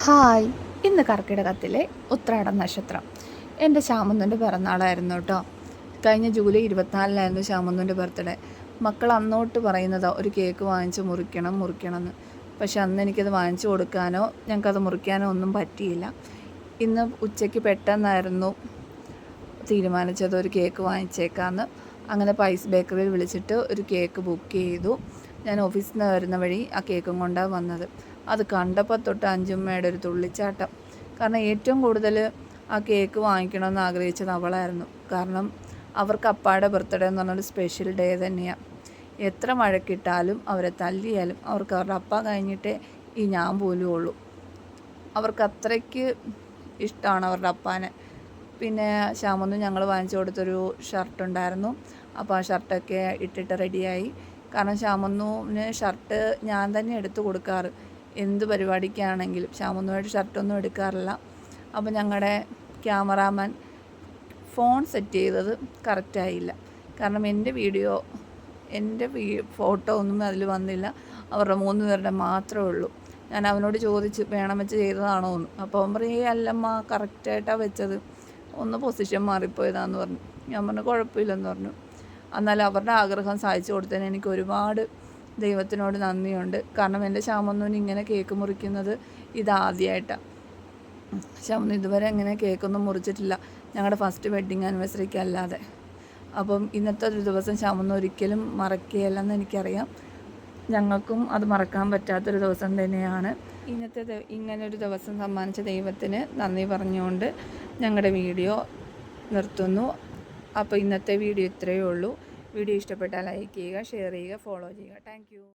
Hi, ഇന്ന് കർക്കിടകത്തിലെ ഉത്രാടം നക്ഷത്രം. എൻ്റെ ശാമന്തൻ്റെ പിറന്നാളായിരുന്നു കേട്ടോ. കഴിഞ്ഞ ജൂലൈ 24-നായിരുന്നു ശാമന്തൻ്റെ ബർത്ത്ഡേ. മക്കൾ അന്നോട്ട് പറയുന്നതോ ഒരു കേക്ക് വാങ്ങിച്ച് മുറിക്കണമെന്ന്. പക്ഷെ അന്ന് എനിക്കത് വാങ്ങിച്ചു കൊടുക്കാനോ ഞങ്ങൾക്കത് മുറിക്കാനോ ഒന്നും പറ്റിയില്ല. ഇന്ന് ഉച്ചയ്ക്ക് പെട്ടെന്നായിരുന്നു തീരുമാനിച്ചത് ഒരു കേക്ക് വാങ്ങിച്ചേക്കാമെന്ന്. അങ്ങനെ പൈസ് ബേക്കറിയിൽ വിളിച്ചിട്ട് ഒരു കേക്ക് ബുക്ക് ചെയ്തു. ഞാൻ ഓഫീസിൽ നിന്ന് വരുന്ന വഴി ആ കേക്കും കൊണ്ടാണ് വന്നത്. അത് കണ്ടപ്പോൾ തൊട്ട് അഞ്ചുമ്മയുടെ ഒരു തുള്ളിച്ചാട്ടം. കാരണം ഏറ്റവും കൂടുതൽ ആ കേക്ക് വാങ്ങിക്കണമെന്ന് ആഗ്രഹിച്ചത് അവളായിരുന്നു. കാരണം അവർക്ക് അപ്പായുടെ ബർത്ത്ഡേ എന്ന് പറഞ്ഞൊരു സ്പെഷ്യൽ ഡേ തന്നെയാണ്. എത്ര മഴക്കിട്ടാലും അവരെ തല്ലിയാലും അവർക്ക് അവരുടെ അപ്പ കഴിഞ്ഞിട്ടേ ഈ ഞാൻ പോലും ഉള്ളൂ. അവർക്ക് അത്രയ്ക്ക് ഇഷ്ടമാണ് അവരുടെ അപ്പാനെ. പിന്നെ ശ്യാമൊന്ന് ഞങ്ങൾ വാങ്ങിച്ചു കൊടുത്തൊരു ഷർട്ടുണ്ടായിരുന്നു. അപ്പോൾ ആ ഷർട്ടൊക്കെ ഇട്ടിട്ട് റെഡിയായി. കാരണം ശ്യാമൊന്നുവിന് ഷർട്ട് ഞാൻ തന്നെ എടുത്തു കൊടുക്കാറ്. എന്ത് പരിപാടിക്കാണെങ്കിലും ശ്യാമൊന്നുമായിട്ട് ഷർട്ടൊന്നും എടുക്കാറില്ല. അപ്പോൾ ഞങ്ങളുടെ ക്യാമറാമാൻ ഫോൺ സെറ്റ് ചെയ്തത് കറക്റ്റായില്ല. കാരണം എൻ്റെ ഫോട്ടോ ഒന്നും അതിൽ വന്നില്ല. അവരുടെ 3 പേരുടെ മാത്രമേ ഉള്ളൂ. ഞാൻ അവനോട് ചോദിച്ച് വേണം വെച്ച് ചെയ്തതാണോ എന്ന്. അപ്പോൾ അവൻ പറയും അല്ലമ്മ കറക്റ്റായിട്ടാണ് വെച്ചത്, ഒന്ന് പൊസിഷൻ മാറിപ്പോയതാന്ന് പറഞ്ഞു. ഞാൻ പറഞ്ഞു കുഴപ്പമില്ലെന്ന് പറഞ്ഞു. എന്നാൽ അവരുടെ ആഗ്രഹം സാധിച്ചു കൊടുത്തതിന് എനിക്ക് ഒരുപാട് ദൈവത്തിനോട് നന്ദിയുണ്ട്. കാരണം എൻ്റെ ശ്യാമൊന്നുവിന് ഇങ്ങനെ കേക്ക് മുറിക്കുന്നത് ഇതാദ്യമായിട്ടാണ്. ശ്യാമൊന്നു ഇതുവരെ ഇങ്ങനെ കേക്കൊന്നും മുറിച്ചിട്ടില്ല, ഞങ്ങളുടെ ഫസ്റ്റ് വെഡ്ഡിങ് ആനിവേഴ്സറിക്ക് അല്ലാതെ. അപ്പം ഇന്നത്തെ ഒരു ദിവസം ശ്യാമൊന്നു ഒരിക്കലും മറക്കുകയില്ലെന്ന് എനിക്കറിയാം. ഞങ്ങൾക്കും അത് മറക്കാൻ പറ്റാത്തൊരു ദിവസം തന്നെയാണ്. ഇങ്ങനൊരു ദിവസം സമ്മാനിച്ച ദൈവത്തിന് നന്ദി പറഞ്ഞുകൊണ്ട് ഞങ്ങളുടെ വീഡിയോ നിർത്തുന്നു. അപ്പോൾ ഇന്നത്തെ വീഡിയോ ഇത്രയേ ഉള്ളൂ. വീഡിയോ ഇഷ്ടപ്പെട്ടാൽ ലൈക്ക് ചെയ്യുക, ഷെയർ ചെയ്യുക, ഫോളോ ചെയ്യുക. താങ്ക്